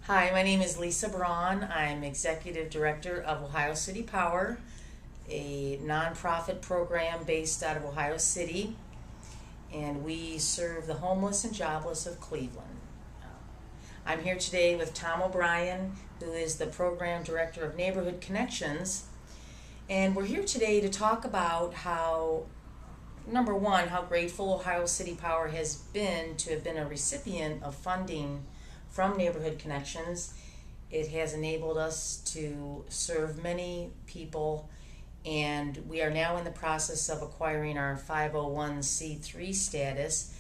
Hi, my name is Lisa Braun. I'm Executive Director of Ohio City Power, a nonprofit program based out of Ohio City, and we serve the homeless and jobless of Cleveland. I'm here today with Tom O'Brien, who is the Program Director of Neighborhood Connections, and we're here today to talk about how, number one, how grateful Ohio City Power has been to have been a recipient of funding from Neighborhood Connections. It has enabled us to serve many people, and we are now in the process of acquiring our 501c3 status.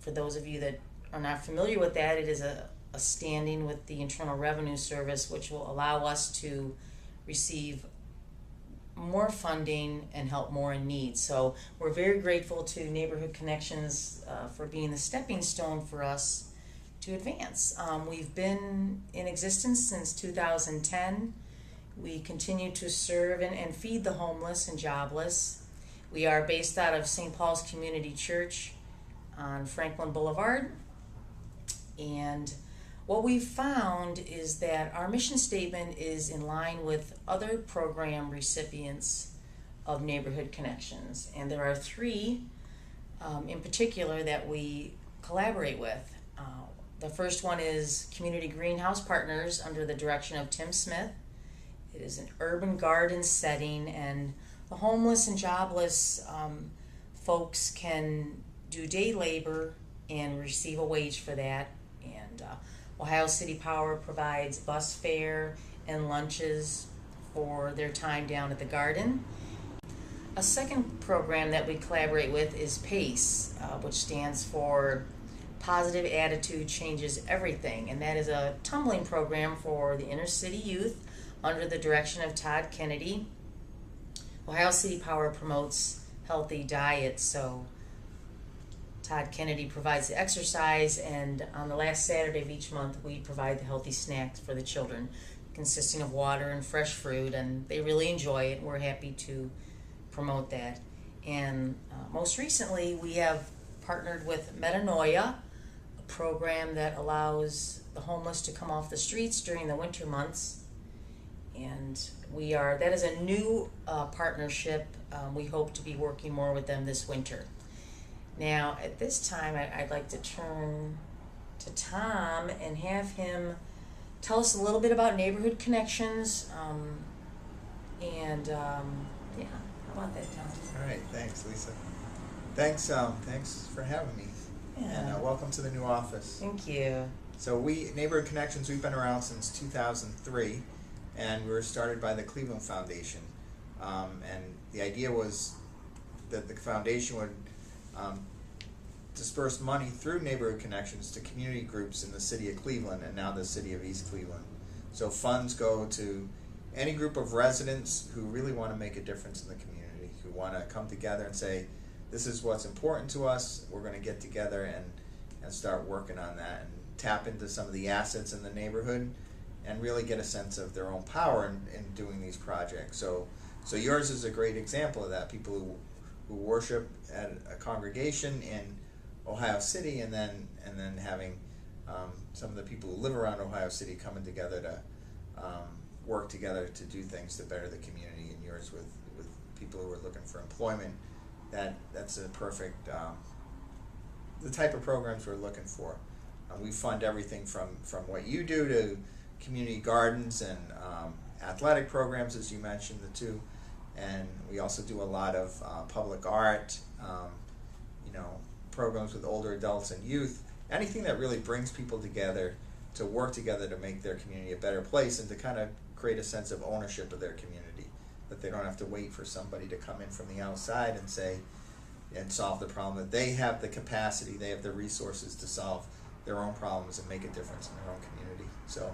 For those of you that are not familiar with that, it is a standing with the Internal Revenue Service, which will allow us to receive more funding and help more in need. So we're very grateful to Neighborhood Connections for being the stepping stone for us to advance. We've been in existence since 2010. We continue to serve and feed the homeless and jobless. We are based out of St. Paul's Community Church on Franklin Boulevard. And what we've found is that our mission statement is in line with other program recipients of Neighborhood Connections. And there are three in particular that we collaborate with. The first one is Community Greenhouse Partners under the direction of Tim Smith. It is an urban garden setting, and the homeless and jobless folks can do day labor and receive a wage for that. And Ohio City Power provides bus fare and lunches for their time down at the garden. A second program that we collaborate with is PACE, which stands for Positive Attitude Changes Everything, and that is a tumbling program for the inner city youth under the direction of Todd Kennedy. Ohio City Power promotes healthy diets, so Todd Kennedy provides the exercise, and on the last Saturday of each month we provide the healthy snacks for the children, consisting of water and fresh fruit, and they really enjoy it. We're happy to promote that. And most recently we have partnered with Metanoia, a program that allows the homeless to come off the streets during the winter months. And that is a new partnership. We hope to be working more with them this winter. Now, at this time, I'd like to turn to Tom and have him tell us a little bit about Neighborhood Connections. Yeah, how about that, Tom? All right, thanks, Lisa. Thanks for having me. Yeah. And welcome to the new office. Thank you. So Neighborhood Connections, we've been around since 2003, and we were started by the Cleveland Foundation. And the idea was that the foundation would disperse money through Neighborhood Connections to community groups in the city of Cleveland and now the city of East Cleveland. So funds go to any group of residents who really want to make a difference in the community, who want to come together and say, this is what's important to us, we're going to get together and start working on that and tap into some of the assets in the neighborhood and really get a sense of their own power in doing these projects. So yours is a great example of that. People who worship at a congregation in Ohio City, and then having some of the people who live around Ohio City coming together to work together to do things to better the community. And yours with people who are looking for employment, that's a perfect the type of programs we're looking for. We fund everything from what you do to community gardens and athletic programs, as you mentioned, the two. And we also do a lot of public art, programs with older adults and youth, anything that really brings people together to work together to make their community a better place and to kind of create a sense of ownership of their community, that they don't have to wait for somebody to come in from the outside and solve the problem, that they have the capacity, they have the resources to solve their own problems and make a difference in their own community. So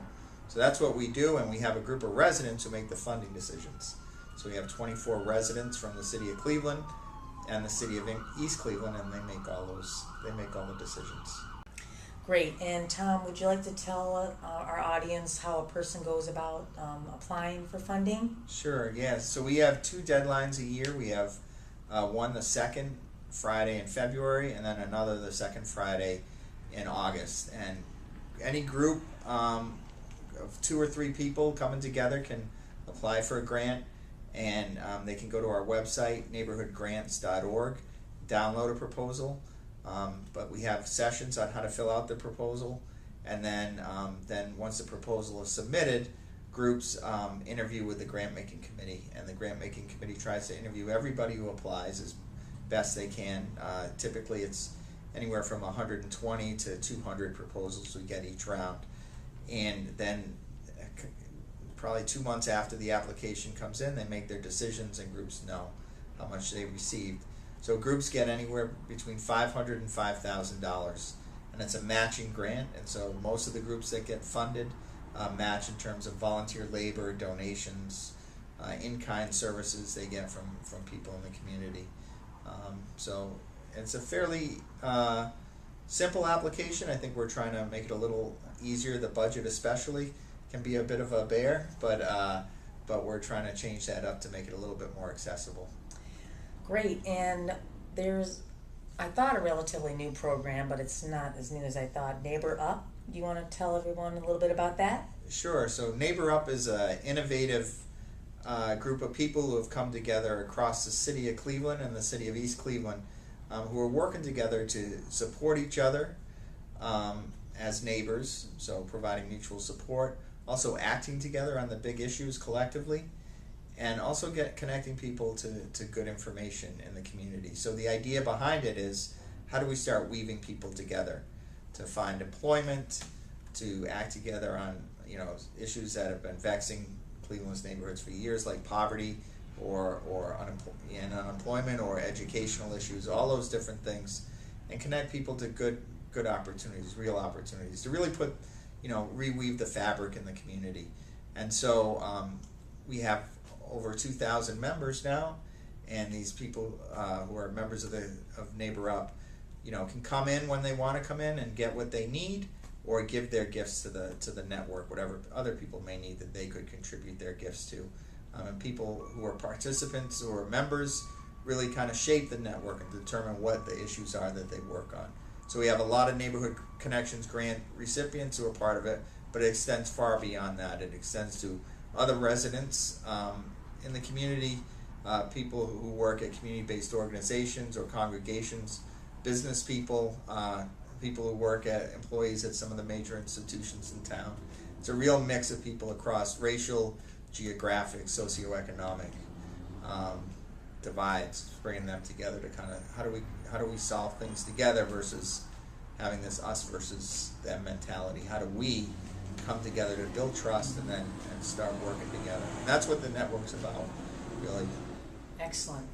that's what we do, and we have a group of residents who make the funding decisions. So we have 24 residents from the city of Cleveland and the city of East Cleveland, and they make all the decisions. Great. And Tom, would you like to tell our audience how a person goes about applying for funding? Sure, yes. So we have two deadlines a year. We have one the second Friday in February, and then another the second Friday in August. And any group of 2 or 3 people coming together can apply for a grant, and they can go to our website, neighborhoodgrants.org, download a proposal. But we have sessions on how to fill out the proposal, and then once the proposal is submitted, groups interview with the grant making committee, and the grant making committee tries to interview everybody who applies as best they can. Typically it's anywhere from 120 to 200 proposals we get each round, and then probably 2 months after the application comes in, they make their decisions and groups know how much they received. So groups get anywhere between $500 and $5,000, and it's a matching grant, and so most of the groups that get funded match in terms of volunteer labor, donations, in-kind services they get from people in the community. So it's a fairly simple application. I think we're trying to make it a little easier. The budget especially can be a bit of a bear, but we're trying to change that up to make it a little bit more accessible. Great, and there's, I thought, a relatively new program, but it's not as new as I thought. Neighbor Up. Do you want to tell everyone a little bit about that? Sure. So Neighbor Up is an innovative group of people who have come together across the city of Cleveland and the city of East Cleveland, who are working together to support each other as neighbors, so providing mutual support, also acting together on the big issues collectively, and also connecting people to good information in the community. So the idea behind it is, how do we start weaving people together to find employment, to act together on issues that have been vexing Cleveland's neighborhoods for years, like poverty or unemployment or educational issues, all those different things, and connect people to good opportunities, real opportunities, to really put, reweave the fabric in the community. And so we have over 2,000 members now, and these people who are members of Neighbor Up, can come in when they want to come in and get what they need, or give their gifts to the network, whatever other people may need that they could contribute their gifts to. And people who are participants or are members really kind of shape the network and determine what the issues are that they work on. So we have a lot of Neighborhood Connections grant recipients who are part of it, but it extends far beyond that. It extends to other residents in the community, people who work at community-based organizations or congregations, business people, people who work at employees at some of the major institutions in town. It's a real mix of people across racial, geographic, socioeconomic divides, bringing them together to kind of how do we solve things together versus having this us versus them mentality. How do we come together to build trust and start working together? And that's what the network's about, really. Excellent.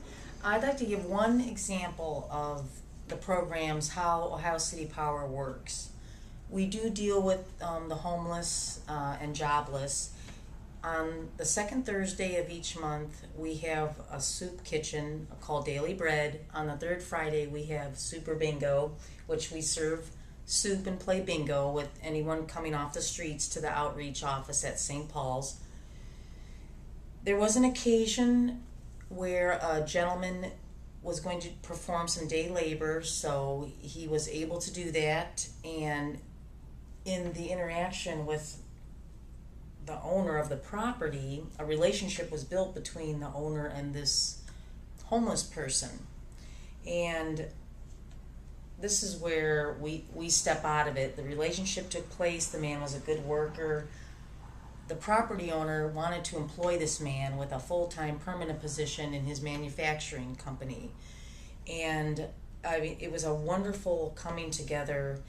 I'd like to give one example of the programs, how Ohio City Power works. We do deal with the homeless and jobless. On the second Thursday of each month, we have a soup kitchen called Daily Bread. On the third Friday, we have Super Bingo, which we serve soup and play bingo with anyone coming off the streets to the outreach office at St. Paul's. There was an occasion where a gentleman was going to perform some day labor, so he was able to do that, and in the interaction with the owner of the property, a relationship was built between the owner and this homeless person. And this is where we step out of it. The relationship took place, the man was a good worker. The property owner wanted to employ this man with a full-time permanent position in his manufacturing company. And I mean, it was a wonderful coming together.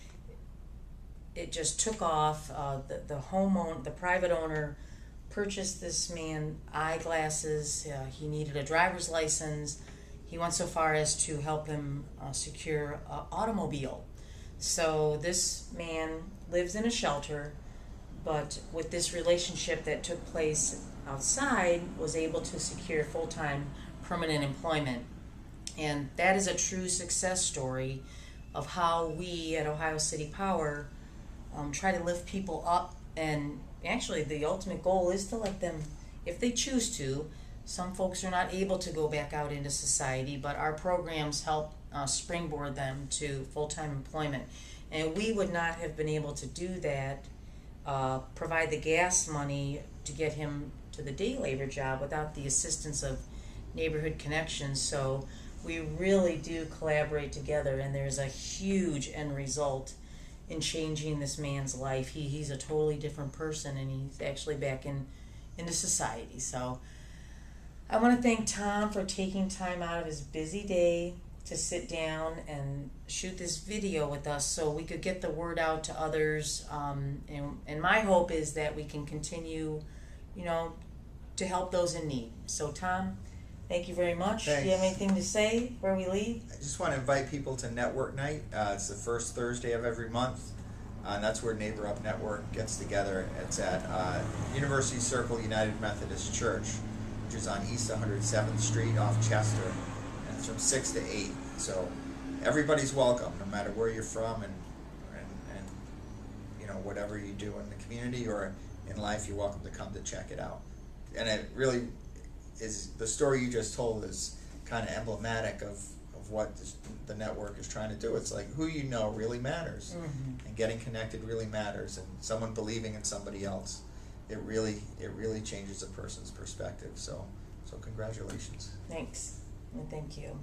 It just took off. The private owner purchased this man eyeglasses. He needed a driver's license. He went so far as to help him secure an automobile. So this man lives in a shelter, but with this relationship that took place outside, was able to secure full-time permanent employment. And that is a true success story of how we at Ohio City Power try to lift people up, and actually the ultimate goal is to let them, if they choose to. Some folks are not able to go back out into society, but our programs help springboard them to full-time employment. And we would not have been able to do that provide the gas money to get him to the day labor job without the assistance of Neighborhood Connections. So we really do collaborate together, and there's a huge end result in changing this man's life. He's a totally different person, and he's actually back into society. So I want to thank Tom for taking time out of his busy day to sit down and shoot this video with us so we could get the word out to others. And my hope is that we can continue, to help those in need. So Tom, thank you very much. Thanks. Do you have anything to say before we leave? I just want to invite people to Network Night. It's the first Thursday of every month. And that's where Neighbor Up Network gets together. It's at University Circle United Methodist Church, which is on East 107th Street off Chester. And it's from 6 to 8. So everybody's welcome, no matter where you're from and whatever you do in the community or in life, you're welcome to come to check it out. And it really is, the story you just told is kind of emblematic of what the network is trying to do. It's like who you know really matters, and getting connected really matters, and someone believing in somebody else, it really changes a person's perspective. So congratulations. Thanks, and thank you.